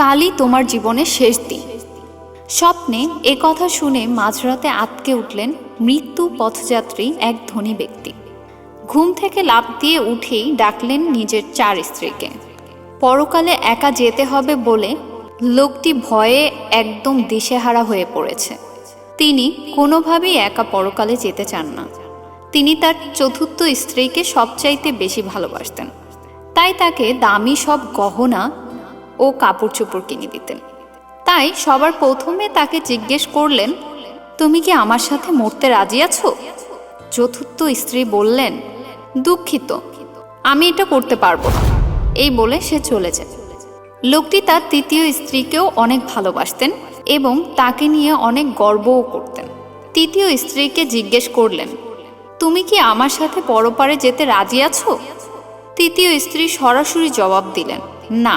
কালই তোমার জীবনের শেষ দিন। স্বপ্নে এ কথা শুনে মাঝরাতে আঁতকে উঠলেন মৃত্যু পথযাত্রী এক ধনী ব্যক্তি। ঘুম থেকে লাফ দিয়ে উঠেই ডাকলেন নিজের 4 স্ত্রীকে। পরকালে একা যেতে হবে বলে লোকটি ভয়ে একদম দিশেহারা হয়ে পড়েছে। তিনি কোনোভাবেই একা পরকালে যেতে চান না। তিনি তার 4র্থ স্ত্রীকে সবচাইতে বেশি ভালোবাসতেন, তাই তাকে দামি সব গহনা ও কাপড় চোপড় কিনে দিতেন। তাই সবার প্রথমে তাকে জিজ্ঞেস করলেন, তুমি কি আমার সাথে মরতে রাজি আছো? 4র্থ স্ত্রী বললেন, দুঃখিত, আমি এটা করতে পারবো না। এই বলে সে চলে যায়। লোকটি তার 3য় স্ত্রীকেও অনেক ভালোবাসতেন এবং তাকে নিয়ে অনেক গর্বও করতেন। 3য় স্ত্রীকে জিজ্ঞেস করলেন, তুমি কি আমার সাথে পরপারে যেতে রাজি আছো? 3য় স্ত্রী সরাসরি জবাব দিলেন, না।